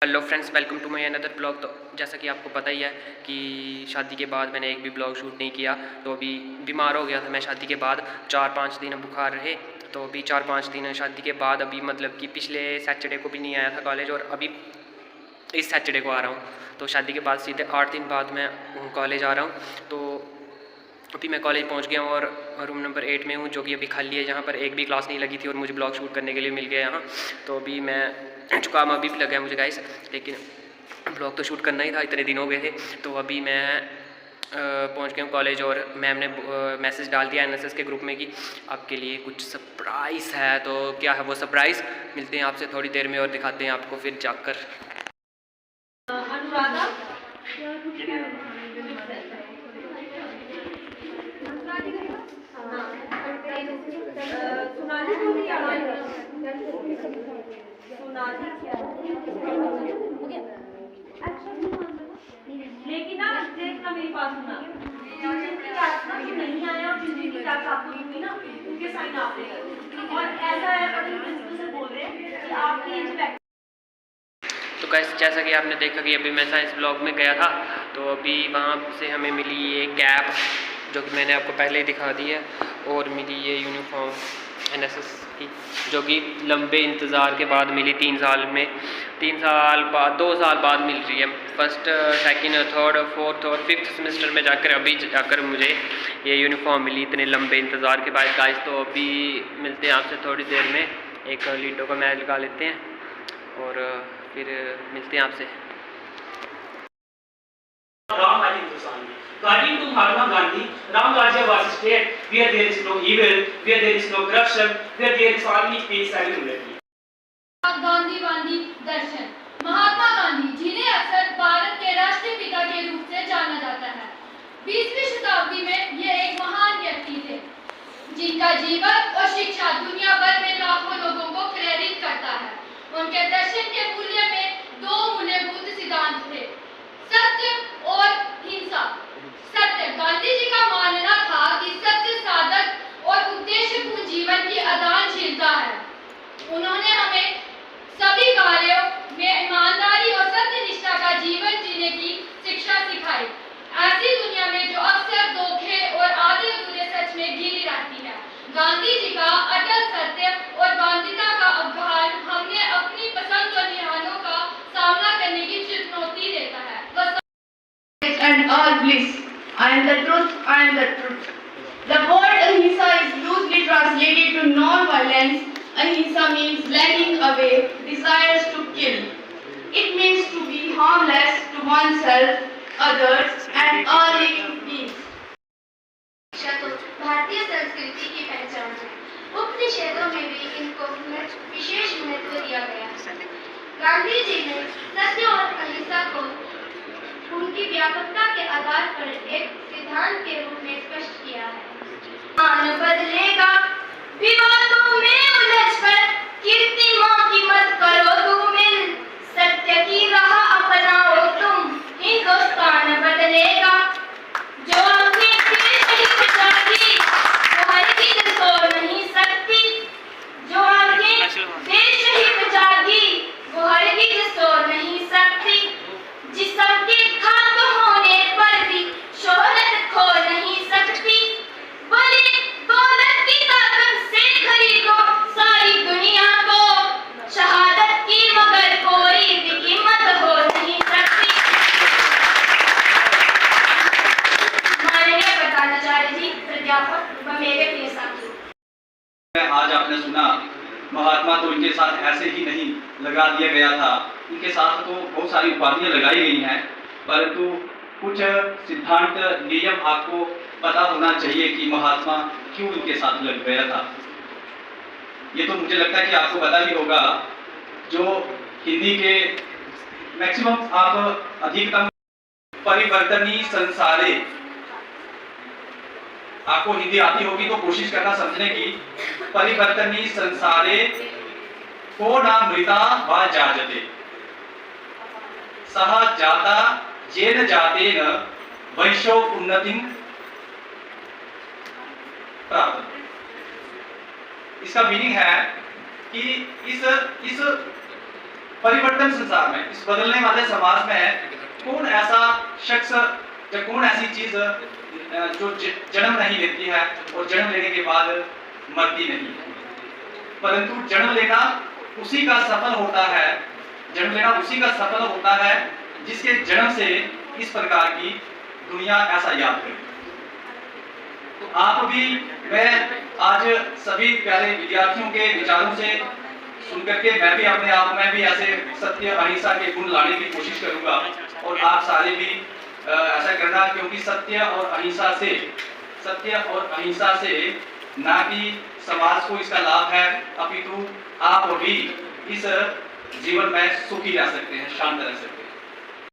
Hello friends, welcome to my another blog. तो जैसा कि आपको पता ही है कि शादी के बाद मैंने एक भी ब्लॉग शूट नहीं किया। तो अभी बीमार हो गया था मैं शादी के बाद, 4-5 दिन बुखार रहे। तो अभी 4-5 दिन शादी के बाद अभी मतलब कि पिछले सैटरडे को भी नहीं आया था कॉलेज, और अभी इस सैटरडे को आ रहा हूँ। तो शादी के बाद सीधे 8 दिन बाद मैं कॉलेज आ रहा हूँ। तो अभी मैं कॉलेज पहुंच गया हूँ और रूम नंबर 8 में हूँ, जो कि अभी खाली है, जहाँ पर एक भी क्लास नहीं लगी थी और मुझे ब्लॉग शूट करने के लिए मिल गया यहाँ। तो अभी मैं जुकाम अभी भी लगा है मुझे गाइस, लेकिन ब्लॉग तो शूट करना ही था, इतने दिन हो गए थे। तो अभी मैं पहुंच गया हूँ कॉलेज, और मैम ने मैसेज डाल दिया एनएसएस के ग्रुप में कि आपके लिए कुछ सरप्राइज़ है। तो क्या है वो सरप्राइज़, मिलते हैं आपसे थोड़ी देर में और दिखाते हैं आपको फिर जाकर। अनुराधा लेकिन ना देखना मेरी बात सुना, नहीं आया और जिसकी क्लास आपको दूंगी ना उनके साइन आप लेंगे। और ऐसा है अगर प्रिंसिपल से बोल रहे हैं कि आपकी जो तो गाइस, जैसा कि आपने देखा कि अभी मैं साइंस ब्लॉग में गया था, तो अभी वहाँ से हमें मिली ये कैप जो कि मैंने आपको पहले ही दिखा दी है, और मिली ये यूनिफॉर्म एनएसएस की, जो कि लंबे इंतज़ार के बाद मिली। 3 साल में 3 साल बाद 2 साल बाद मिल रही है। फर्स्ट, सेकंड, थर्ड, फोर्थ और फिफ्थ सेमेस्टर में जाकर अभी जाकर मुझे ये यूनिफॉर्म मिली, इतने लंबे इंतज़ार के बाद गाइस। तो अभी मिलते हैं आपसे थोड़ी देर में, एक लीडो का मैच लगा लेते हैं और फिर मिलते हैं आपसे। According to Mahatma Gandhi, Ram Rajya was a state where there is no evil, where there is no corruption, where there is only peace and unity. गांधीवादी दर्शन। महात्मा गांधी, जिन्हें अक्सर भारत के राष्ट्रीय पिता के रूप से जाना जाता है, 20वीं शताब्दी में ये एक महान व्यक्ति थे, जिनका जीवन और शिक्षा दुनिया भर में लाखों लोगों को प्रेरित करता है। उनके दर्शन के मूल्य में 2 मूलभूत सिद्धांत थे, सत्य और हिंसा। सत्य, गांधी जी का मानना था कि सत्य साधक और उद्देश्यपूर्ण जीवन की आधारशिला है। उन्होंने हमें सभी कार्यों में ईमानदारी और सत्यनिष्ठा का जीवन जीने की शिक्षा सिखाई, ऐसी दुनिया में जो अक्सर धोखे और आधे अधूरे सच में घिरी रहती है। गांधी जी का अटल सत्य और गांधीता का अभियान हमें अपनी पसंद और निहालों का सामना करने की चुनौती देता है। And all bliss. I am the truth, I am the truth. The word ahimsa is loosely translated to non-violence. Ahimsa means letting away desires to kill. It means to be harmless to oneself, others and all living beings. भारतीय संस्कृति की पहचान है। उपनिषदों में भी इनको विशेष महत्व दिया गया है। गांधी जी ने सत्य और अहिंसा को उनकी व्यापकता के आधार पर एक सिद्धांत के रूप में स्पष्ट किया है। मान बदलेगा, विवादों में उलझकर कीर्तिमान की मत करो तुम, सत्य की राह अपनाओ तुम, हिंदुस्तान बदलेगा। जो अपने देश ही बचाती वो हरगिज़ सो नहीं सकती, जो अपने देश ही बचाती वो हरगिज़ सो नहीं सकती, जिसके खाक होने पर भी शोहरत खो नहीं सकती, बोले दौलत की ताकत से खरीदो सारी दुनिया को, शहादत की मगर कोई भी कीमत हो नहीं सकती। माननीय प्रधानाचार्य जी, प्राध्यापक व मेरे प्रिय साथी, आज आपने सुना महात्मा तो इनके साथ ऐसे ही नहीं लगा दिया गया था, इनके साथ तो बहुत सारी उपाधियां लगाई गई हैं, परंतु कुछ सिद्धांत नियम आपको पता होना चाहिए कि महात्मा क्यों इनके साथ लग गया था। ये तो मुझे लगता है कि आपको पता ही होगा। जो हिंदी के मैक्सिमम आप अधिकतम परिवर्तनीय संसारे, आपको हिंदी आती होगी तो कोशिश करना समझने की। परिवर्तनीय संसारे को ना मृता वा जाजते, सह जाता जेन जातेन वैश्यो उन्नतिं प्राप्त। इसका मीनिंग है कि इस परिवर्तन संसार में, इस बदलने वाले समाज में कौन ऐसा शख्स या कौन ऐसी चीज जो जन्म नहीं लेती है और जन्म लेने के बाद मरती नहीं है, परंतु जन्म लेना उसी का सफल होता है, जन्म लेना उसी का सफल होता है जिसके जन्म से इस प्रकार की दुनिया ऐसा याद करे। तो आप भी, मैं आज सभी प्यारे विद्यार्थियों के विचारों से सुनकर के मैं भी अपने आप में भी ऐसे सत्य अहिंसा के गुण लाने की कोशिश करूंगा और आप सारे भी ऐसा करना, क्योंकि सत्य और अहिंसा से ना कि समाज को इसका लाभ है, अपितु आप भी इस जीवन में सुखी रह सकते हैं, शांत रह सकते हैं।